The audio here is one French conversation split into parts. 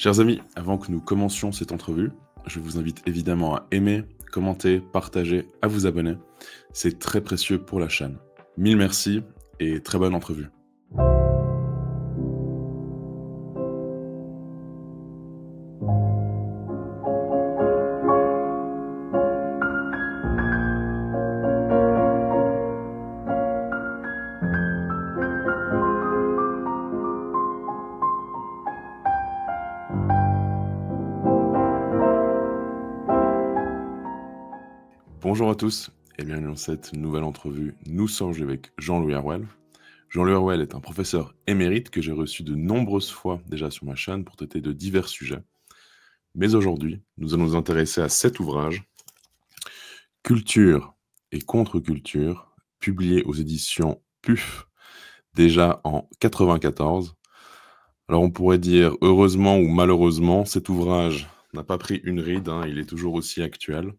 Chers amis, avant que nous commencions cette entrevue, je vous invite évidemment à aimer, commenter, partager, à vous abonner. C'est très précieux pour la chaîne. Mille merci et très bonne entrevue. Bonjour à tous et bienvenue dans cette nouvelle entrevue. Nous sommes avec Jean-Louis Harwell. Jean-Louis Harwell est un professeur émérite que j'ai reçu de nombreuses fois déjà sur ma chaîne pour traiter de divers sujets. Mais aujourd'hui, nous allons nous intéresser à cet ouvrage, Culture et contre-culture, publié aux éditions PUF, déjà en 1994. Alors on pourrait dire heureusement ou malheureusement, cet ouvrage n'a pas pris une ride, il est toujours aussi actuel.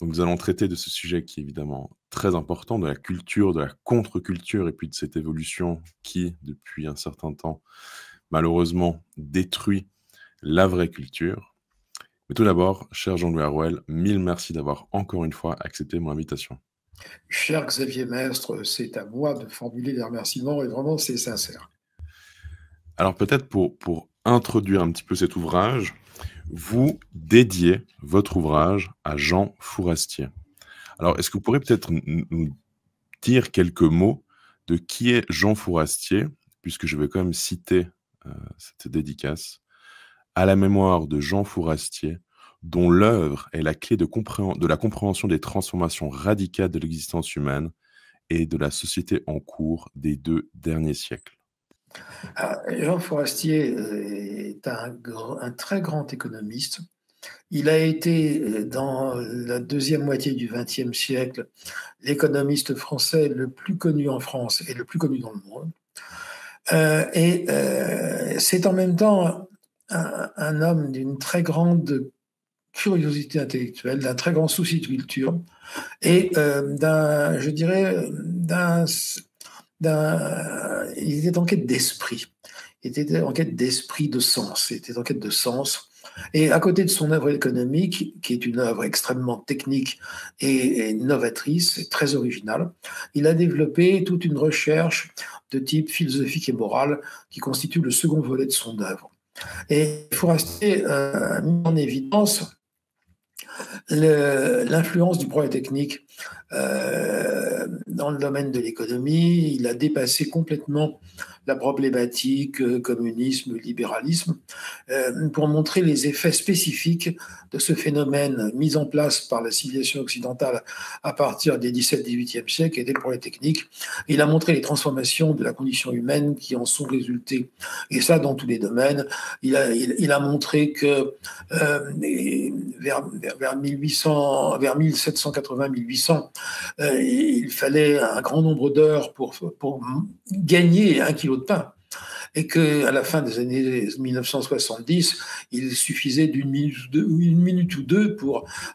Donc nous allons traiter de ce sujet qui est évidemment très important, de la culture, de la contre-culture et puis de cette évolution qui, depuis un certain temps, malheureusement, détruit la vraie culture. Mais tout d'abord, cher Jean-Louis Harwell, mille merci d'avoir encore une fois accepté mon invitation. Cher Xavier Mestre, c'est à moi de formuler les remerciements et vraiment c'est sincère. Alors peut-être pour introduire un petit peu cet ouvrage, vous dédiez votre ouvrage à Jean Fourastier. Alors est-ce que vous pourriez peut-être nous dire quelques mots de qui est Jean Fourastier, puisque je vais quand même citer cette dédicace, à la mémoire de Jean Fourastier, dont l'œuvre est la clé de la compréhension des transformations radicales de l'existence humaine et de la société en cours des 2 derniers siècles. Jean Fourastier est un très grand économiste. Il a été, dans la deuxième moitié du XXe siècle, l'économiste français le plus connu en France et le plus connu dans le monde. C'est en même temps un homme d'une très grande curiosité intellectuelle, d'un très grand souci de culture et je dirais, il était en quête d'esprit. Il était en quête d'esprit, de sens. Il était en quête de sens. Et à côté de son œuvre économique, qui est une œuvre extrêmement technique et novatrice, et très originale, il a développé toute une recherche de type philosophique et moral qui constitue le second volet de son œuvre. Et Fourastier a mis en évidence l'influence du progrès technique dans le domaine de l'économie. Il a dépassé complètement la problématique communisme, libéralisme, pour montrer les effets spécifiques de ce phénomène mis en place par la civilisation occidentale à partir des 17-18e siècles et des progrès techniques. Il a montré les transformations de la condition humaine qui en sont résultées, et ça dans tous les domaines. Il a montré que vers 1780-1800, il fallait un grand nombre d'heures pour gagner 1 kilo de pain. Et qu'à la fin des années 1970, il suffisait d'une minute ou deux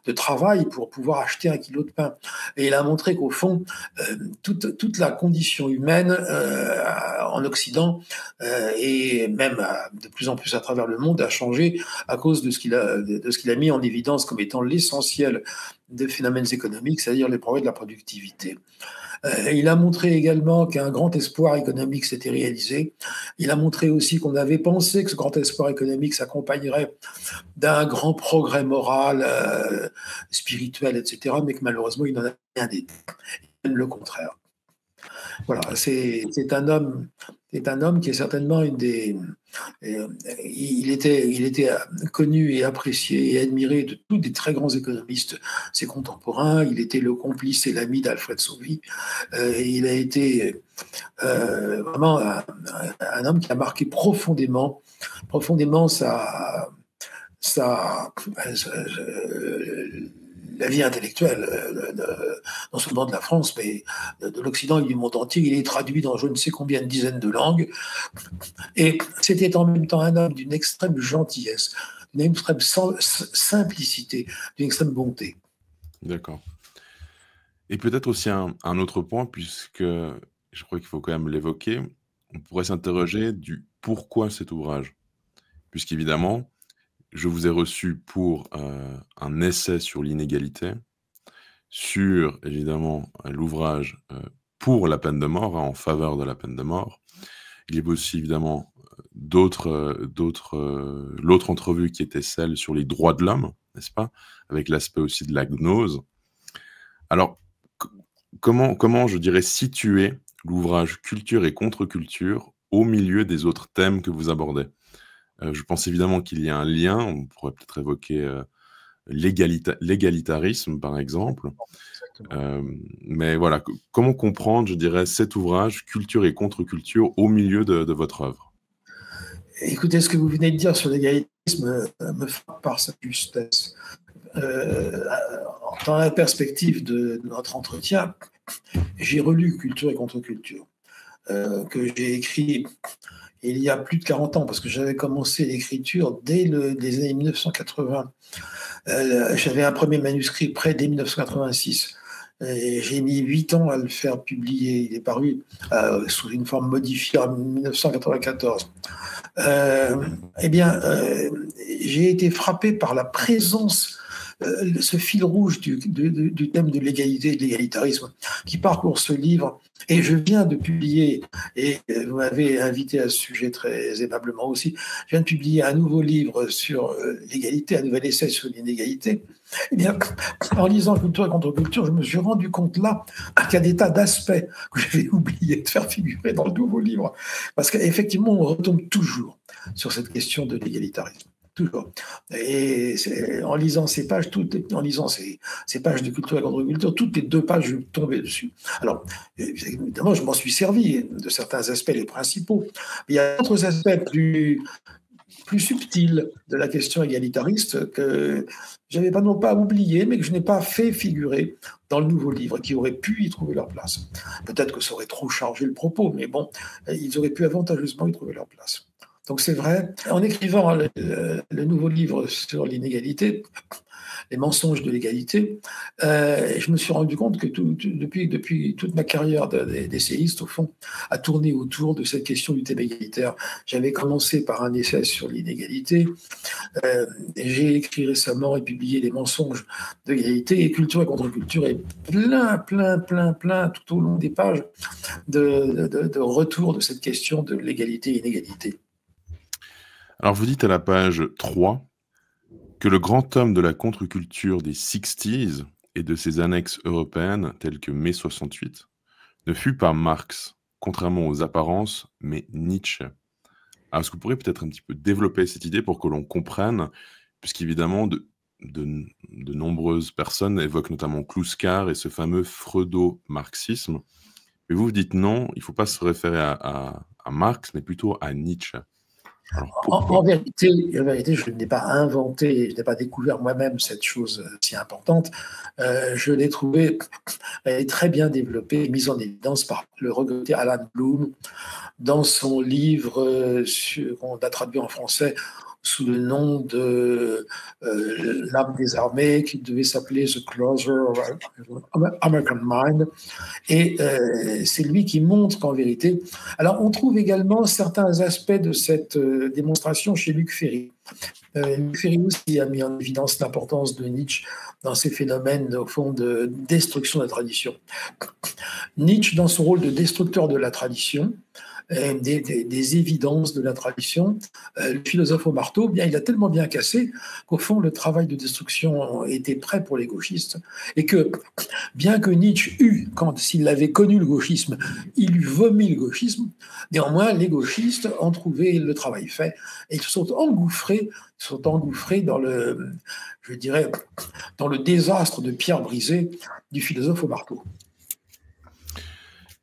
de travail pour pouvoir acheter 1 kilo de pain. Et il a montré qu'au fond, toute la condition humaine en Occident et même de plus en plus à travers le monde a changé à cause de ce qu'il a mis en évidence comme étant l'essentiel des phénomènes économiques, c'est-à-dire les progrès de la productivité. Il a montré également qu'un grand espoir économique s'était réalisé. Il a montré aussi qu'on avait pensé que ce grand espoir économique s'accompagnerait d'un grand progrès moral, spirituel, etc., mais que malheureusement, il n'en a rien été. Même le contraire. Voilà, c'est un homme qui est certainement une des. Il était connu et apprécié et admiré de tous des très grands économistes, ses contemporains. Il était le complice et l'ami d'Alfred Sauvy. Il a été vraiment un homme qui a marqué profondément la vie intellectuelle, non seulement de la France, mais de l'Occident et du monde entier. Il est traduit dans je ne sais combien de dizaines de langues. Et c'était en même temps un homme d'une extrême gentillesse, d'une extrême simplicité, d'une extrême bonté. D'accord. Et peut-être aussi un autre point, puisque je crois qu'il faut quand même l'évoquer, on pourrait s'interroger du pourquoi cet ouvrage? puisqu'évidemment, je vous ai reçu pour un essai sur l'inégalité, sur évidemment l'ouvrage pour la peine de mort, en faveur de la peine de mort. Il y avait aussi évidemment l'autre entrevue qui était celle sur les droits de l'homme, n'est-ce pas? Avec l'aspect aussi de la gnose. Alors, comment je dirais situer l'ouvrage Culture et contre-culture au milieu des autres thèmes que vous abordez? Je pense évidemment qu'il y a un lien, on pourrait peut-être évoquer l'égalitarisme par exemple. Mais voilà, comment comprendre, je dirais, cet ouvrage Culture et contre-culture au milieu de votre œuvre? Écoutez, ce que vous venez de dire sur l'égalitarisme me frappe par sa justesse. Dans la perspective de notre entretien, j'ai relu Culture et contre-culture, que j'ai écrit il y a plus de 40 ans, parce que j'avais commencé l'écriture dès les années 1980. J'avais un premier manuscrit prêt dès 1986. Et j'ai mis 8 ans à le faire publier. Il est paru sous une forme modifiée en 1994. Eh bien, j'ai été frappé par la présence, ce fil rouge du thème de l'égalité et de l'égalitarisme qui parcourt ce livre. Et je viens de publier, et vous m'avez invité à ce sujet très aimablement aussi, je viens de publier un nouveau livre sur l'égalité, un nouvel essai sur l'inégalité. Eh bien, en lisant Culture et contre-culture, je me suis rendu compte là qu'il y a des tas d'aspects que j'avais oublié de faire figurer dans le nouveau livre. Parce qu'effectivement, on retombe toujours sur cette question de l'égalitarisme. Toujours. Et en lisant ces pages, en lisant ces pages de Culture et contre-culture, toutes les 2 pages, je tombais dessus. Alors, évidemment, je m'en suis servi de certains aspects, les principaux. Mais il y a d'autres aspects plus subtils de la question égalitariste que je n'avais pas non pas oublié, mais que je n'ai pas fait figurer dans le nouveau livre, qui auraient pu y trouver leur place. Peut-être que ça aurait trop chargé le propos, mais bon, ils auraient pu avantageusement y trouver leur place. Donc c'est vrai, en écrivant le nouveau livre sur l'inégalité, les mensonges de l'égalité, je me suis rendu compte que depuis toute ma carrière d'essayiste, au fond, a tourné autour de cette question du thème égalitaire. J'avais commencé par un essai sur l'inégalité, j'ai écrit récemment et publié Les mensonges de l'égalité, et Culture et contre-culture est plein, tout au long des pages, de retour de cette question de l'égalité et l'inégalité. Alors vous dites à la page 3 que le grand homme de la contre-culture des 60s et de ses annexes européennes, telles que Mai 68, ne fut pas Marx, contrairement aux apparences, mais Nietzsche. Alors, est-ce que vous pourriez peut-être un petit peu développer cette idée pour que l'on comprenne, puisqu'évidemment, de nombreuses personnes évoquent notamment Kluskar et ce fameux freudo-marxisme. Mais vous dites non, il ne faut pas se référer à Marx, mais plutôt à Nietzsche. Alors, pourquoi ? En vérité, je n'ai pas inventé, je n'ai pas découvert moi-même cette chose si importante. Je l'ai trouvée, elle est très bien développée, mise en évidence par le regretté Alan Bloom dans son livre qu'on a traduit en français sous le nom de L'âme des armées, qui devait s'appeler The Closer of American Mind. Et c'est lui qui montre qu'en vérité... Alors, on trouve également certains aspects de cette démonstration chez Luc Ferry. Luc Ferry aussi a mis en évidence l'importance de Nietzsche dans ces phénomènes, au fond, de destruction de la tradition. Nietzsche, dans son rôle de destructeur de la tradition, des évidences de la tradition, le philosophe au marteau, bien, il a tellement bien cassé qu'au fond, le travail de destruction était prêt pour les gauchistes, et que, bien que Nietzsche s'il avait connu le gauchisme, il eût vomi le gauchisme, néanmoins, les gauchistes ont trouvé le travail fait, et ils se sont engouffrés dans je dirais, dans le désastre de pierre brisée du philosophe au marteau.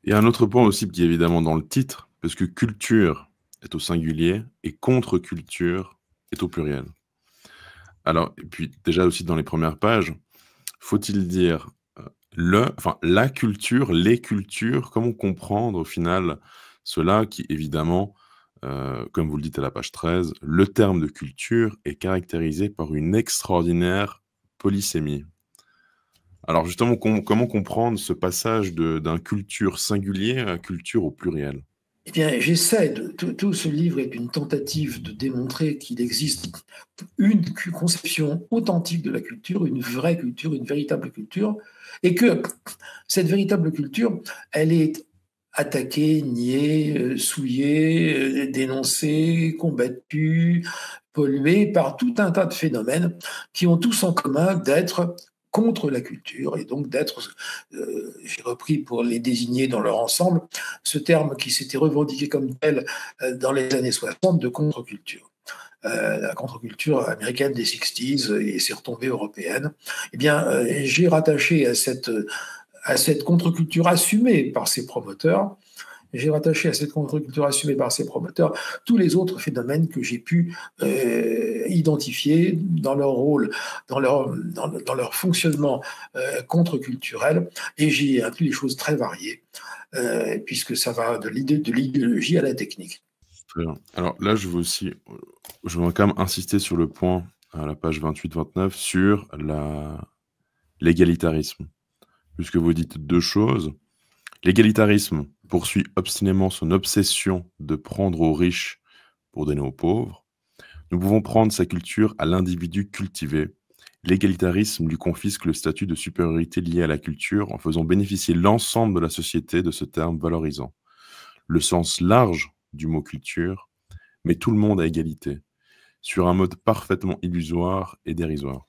Il y a un autre point aussi qui est évidemment dans le titre, parce que culture est au singulier et contre-culture est au pluriel. Alors, et puis déjà aussi dans les premières pages, faut-il dire la culture, les cultures, comment comprendre au final cela qui évidemment, comme vous le dites à la page 13, le terme de culture est caractérisé par une extraordinaire polysémie. Alors justement, comment comprendre ce passage d'un culture singulier à culture au pluriel? Eh bien, j'essaie tout ce livre est une tentative de démontrer qu'il existe une conception authentique de la culture, une vraie culture, une véritable culture, et que cette véritable culture, elle est attaquée, niée, souillée, dénoncée, combattue, polluée par tout un tas de phénomènes qui ont tous en commun d'être contre la culture et donc d'être, j'ai repris pour les désigner dans leur ensemble, ce terme qui s'était revendiqué comme tel dans les années 60 de contre-culture. La contre-culture américaine des 60s et ses retombées européennes, eh bien, j'ai rattaché à cette contre-culture assumée par ses promoteurs, j'ai rattaché à cette contre-culture assumée par ses promoteurs tous les autres phénomènes que j'ai pu identifier dans leur rôle, dans leur fonctionnement contre-culturel, et j'y ai inclus des choses très variées, puisque ça va de l'idéologie à la technique. Très bien. Alors là, je veux quand même insister sur le point, à la page 28-29, sur l'égalitarisme. Puisque vous dites deux choses. L'égalitarisme poursuit obstinément son obsession de prendre aux riches pour donner aux pauvres. Nous pouvons prendre sa culture à l'individu cultivé. L'égalitarisme lui confisque le statut de supériorité lié à la culture en faisant bénéficier l'ensemble de la société de ce terme valorisant. Le sens large du mot culture met tout le monde à égalité, sur un mode parfaitement illusoire et dérisoire.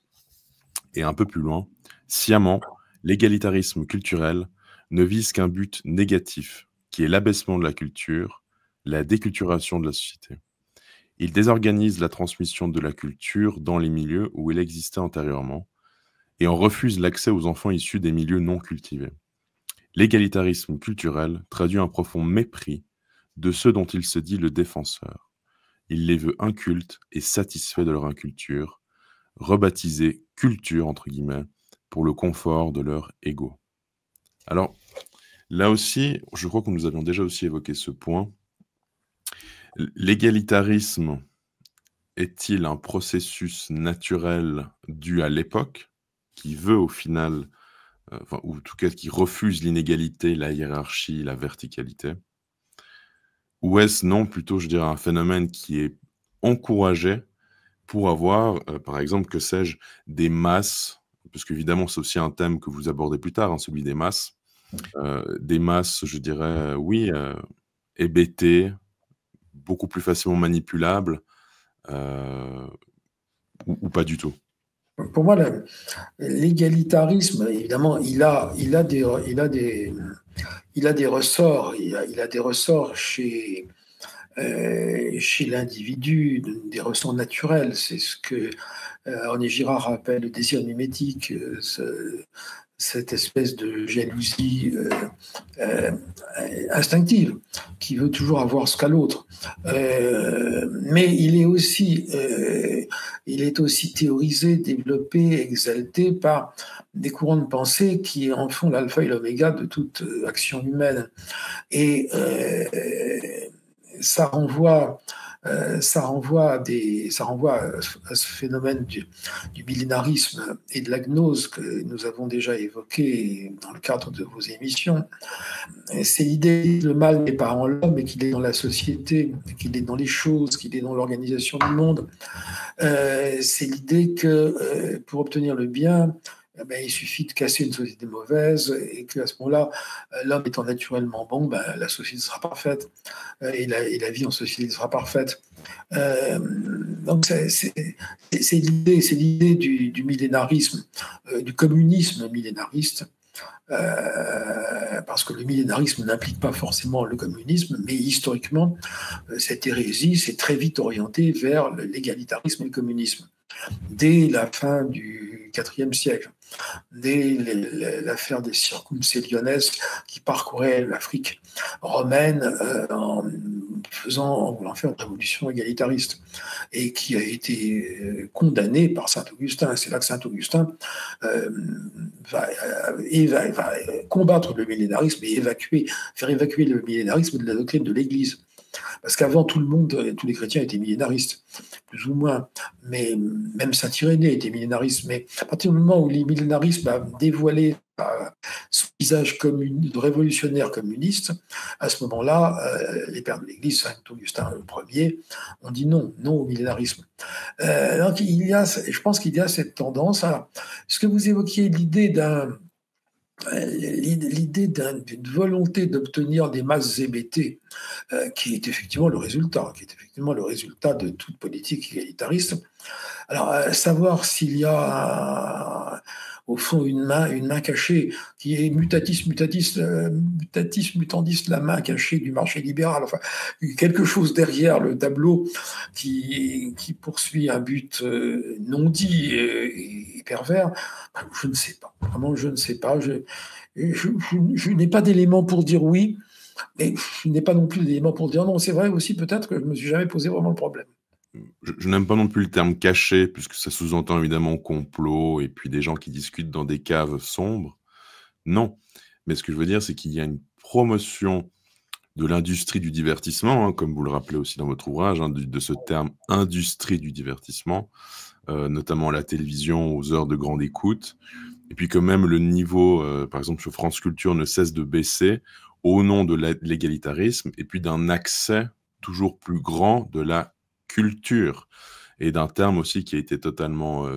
Et un peu plus loin, sciemment, l'égalitarisme culturel ne vise qu'un but négatif, qui est l'abaissement de la culture, la déculturation de la société. Il désorganise la transmission de la culture dans les milieux où elle existait antérieurement, et en refuse l'accès aux enfants issus des milieux non cultivés. L'égalitarisme culturel traduit un profond mépris de ceux dont il se dit le défenseur. Il les veut incultes et satisfaits de leur inculture, rebaptisés « culture » entre guillemets, pour le confort de leur ego. Alors, là aussi, je crois que nous avions déjà aussi évoqué ce point. L'égalitarisme est-il un processus naturel dû à l'époque, qui veut au final, ou en tout cas qui refuse l'inégalité, la hiérarchie, la verticalité? Ou est-ce non, plutôt, je dirais, un phénomène qui est encouragé pour avoir, par exemple, que sais-je, des masses, parce qu'évidemment, c'est aussi un thème que vous abordez plus tard, hein, celui des masses, je dirais, oui, hébétées, beaucoup plus facilement manipulables, ou pas du tout? Pour moi, l'égalitarisme, évidemment, il a des ressorts, il a des ressorts chez l'individu, des ressorts naturels. C'est ce que René Girard appelle le désir mimétique, cette espèce de jalousie instinctive qui veut toujours avoir ce qu'a l'autre. Mais il est aussi théorisé, développé, exalté par des courants de pensée qui en font l'alpha et l'oméga de toute action humaine. Et ça renvoie à ce phénomène du millénarisme et de la gnose que nous avons déjà évoqué dans le cadre de vos émissions. C'est l'idée que le mal n'est pas en l'homme, mais qu'il est dans la société, qu'il est dans les choses, qu'il est dans l'organisation du monde. C'est l'idée que pour obtenir le bien, il suffit de casser une société mauvaise et qu'à ce moment-là, l'homme étant naturellement bon, la société sera parfaite et la vie en société sera parfaite. Donc c'est l'idée du millénarisme, du communisme millénariste, parce que le millénarisme n'implique pas forcément le communisme, mais historiquement, cette hérésie s'est très vite orientée vers l'égalitarisme et le communisme. Dès la fin du IVe siècle, dès l'affaire des circumcelliones qui parcouraient l'Afrique romaine en voulant faire une révolution égalitariste et qui a été condamnée par saint Augustin. C'est là que saint Augustin va combattre le millénarisme et faire évacuer le millénarisme de la doctrine de l'Église. Parce qu'avant, tout le monde, tous les chrétiens étaient millénaristes, plus ou moins. Mais même Saint-Irénée était millénariste. Mais à partir du moment où le millénarisme a dévoilé son visage révolutionnaire communiste, à ce moment-là, les pères de l'Église, Saint Augustin Ier, ont dit non, non au millénarisme. Donc je pense qu'il y a cette tendance à ce que vous évoquiez, l'idée d'une volonté d'obtenir des masses hébétées, qui est effectivement le résultat de toute politique égalitariste. Alors, savoir s'il y a au fond une main cachée qui est mutatis mutandis, la main cachée du marché libéral, enfin quelque chose derrière le tableau qui poursuit un but non dit et pervers, je ne sais pas. Vraiment, je ne sais pas. Je n'ai pas d'éléments pour dire oui, mais je n'ai pas non plus d'éléments pour dire non. C'est vrai aussi peut-être que je ne me suis jamais posé vraiment le problème. Je n'aime pas non plus le terme caché, puisque ça sous-entend évidemment complot et puis des gens qui discutent dans des caves sombres. Non. Mais ce que je veux dire, c'est qu'il y a une promotion de l'industrie du divertissement, hein, comme vous le rappelez aussi dans votre ouvrage, hein, de ce terme industrie du divertissement, notamment à la télévision, aux heures de grande écoute. Et puis quand même, le niveau, par exemple, sur France Culture, ne cesse de baisser au nom de l'égalitarisme et puis d'un accès toujours plus grand de la culture et d'un terme aussi qui a été totalement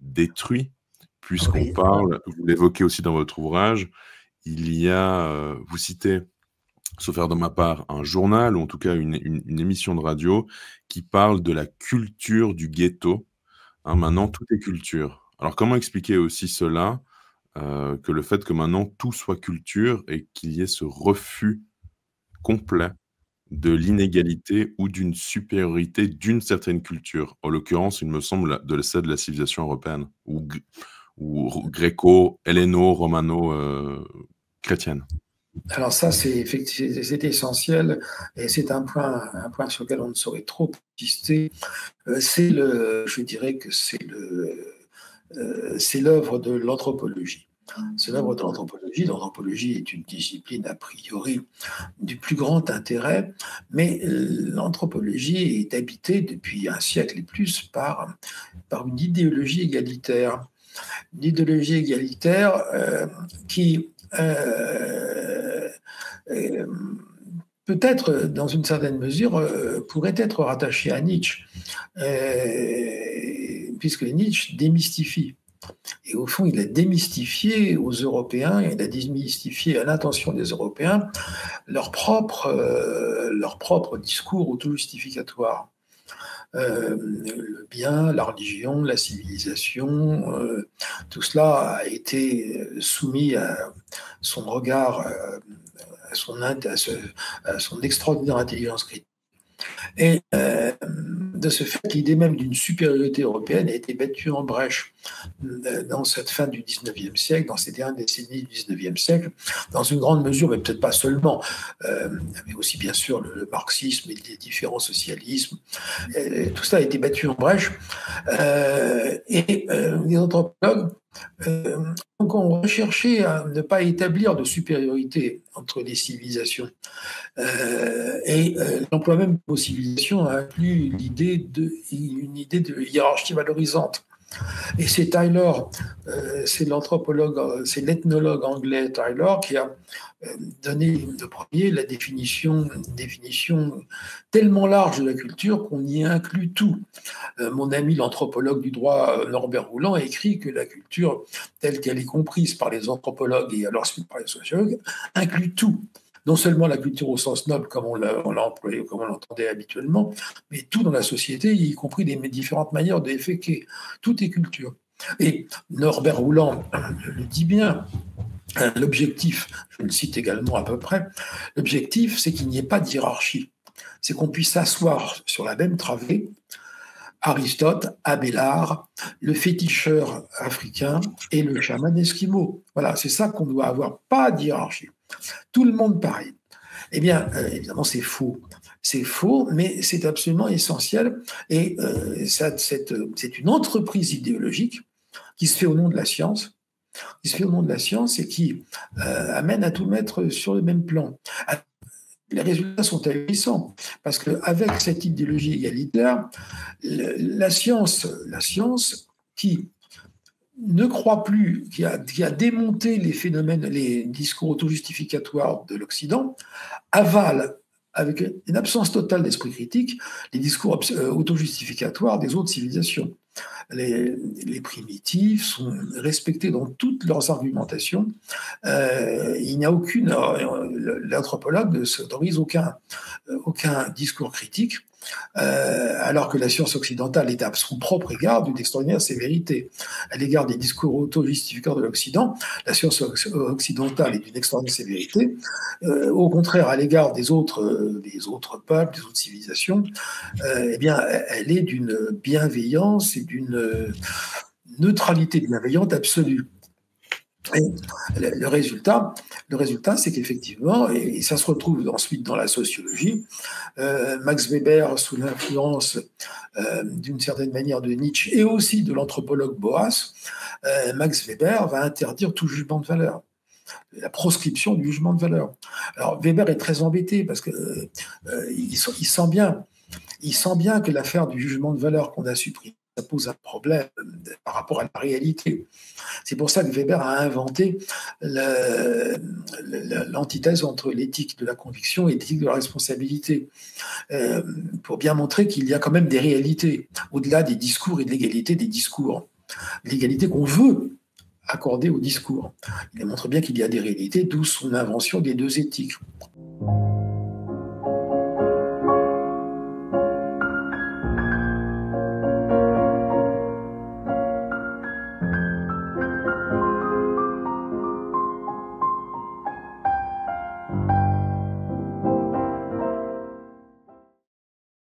détruit, puisqu'on parle, vous l'évoquez aussi dans votre ouvrage, il y a, vous citez, sauf faire de ma part, un journal, ou en tout cas une émission de radio, qui parle de la culture du ghetto. Hein, maintenant, tout est culture. Alors, comment expliquer aussi cela, que le fait que maintenant, tout soit culture et qu'il y ait ce refus complet de l'inégalité ou d'une supériorité d'une certaine culture. En l'occurrence, il me semble, de celle de la civilisation européenne, ou gréco, helléno, romano, chrétienne. Alors ça, c'est essentiel et c'est un point sur lequel on ne saurait trop insister. Je dirais que c'est l'œuvre de l'anthropologie. C'est l'œuvre de l'anthropologie. L'anthropologie est une discipline a priori du plus grand intérêt, mais l'anthropologie est habitée depuis un siècle et plus par une idéologie égalitaire. Une idéologie égalitaire qui peut-être, dans une certaine mesure, pourrait être rattachée à Nietzsche, puisque Nietzsche démystifie. Et au fond, il a démystifié aux Européens, il a démystifié à l'intention des Européens leur propre discours auto-justificatoire. Le bien, la religion, la civilisation, tout cela a été soumis à son regard, à son extraordinaire intelligence critique. Et de ce fait, l'idée même d'une supériorité européenne a été battue en brèche dans cette fin du 19e siècle, dans ces dernières décennies du 19e siècle, dans une grande mesure, mais peut-être pas seulement, mais aussi bien sûr le marxisme et les différents socialismes. Tout ça a été battu en brèche. Et les anthropologues donc on recherchait à ne pas établir de supériorité entre les civilisations. L'emploi même de civilisation inclut une idée de hiérarchie valorisante. Et c'est Tyler, c'est l'anthropologue, c'est l'ethnologue anglais Tyler qui a donné de premier une définition tellement large de la culture qu'on y inclut tout. Mon ami l'anthropologue du droit Norbert Rouland a écrit que la culture telle qu'elle est comprise par les anthropologues et alors suite par les sociologues inclut tout. Non seulement la culture au sens noble, comme on l'a employé, comme on l'entendait habituellement, mais tout dans la société, y compris les différentes manières de déféquer. Tout est culture. Et Norbert Rouland le dit bien, l'objectif, je le cite également à peu près, l'objectif, c'est qu'il n'y ait pas de hiérarchie. C'est qu'on puisse s'asseoir sur la même travée, Aristote, Abélard, le féticheur africain et le chaman esquimau. Voilà, c'est ça qu'on doit avoir, pas de hiérarchie. Tout le monde pareil. Eh bien, évidemment, c'est faux. C'est faux, mais c'est absolument essentiel. Et c'est une entreprise idéologique qui se fait au nom de la science, et qui amène à tout mettre sur le même plan. les résultats sont ahurissants, parce qu'avec cette idéologie égalitaire, la science qui ne croit plus, qui a démonté les phénomènes, les discours auto-justificatoires de l'Occident, avale, avec une absence totale d'esprit critique, les discours auto-justificatoires des autres civilisations. Les primitifs sont respectés dans toutes leurs argumentations. Il n'y a aucune. L'anthropologue ne s'autorise aucun discours critique, alors que la science occidentale est à son propre égard d'une extraordinaire sévérité. À l'égard des discours auto-justificateurs de l'Occident, la science occidentale est d'une extraordinaire sévérité. Au contraire, à l'égard des autres peuples, des autres civilisations, eh bien, elle est d'une bienveillance et d'une neutralité bienveillante absolue. Et le résultat, c'est qu'effectivement, et ça se retrouve ensuite dans la sociologie, Max Weber, sous l'influence d'une certaine manière de Nietzsche et aussi de l'anthropologue Boas, Max Weber va interdire tout jugement de valeur, la proscription du jugement de valeur. Alors Weber est très embêté parce que il sent bien que l'affaire du jugement de valeur qu'on a supprimé, ça pose un problème par rapport à la réalité. C'est pour ça que Weber a inventé l'antithèse entre l'éthique de la conviction et l'éthique de la responsabilité, pour bien montrer qu'il y a quand même des réalités, au-delà des discours et de l'égalité des discours, l'égalité qu'on veut accorder au discours. Il montre bien qu'il y a des réalités, d'où son invention des deux éthiques.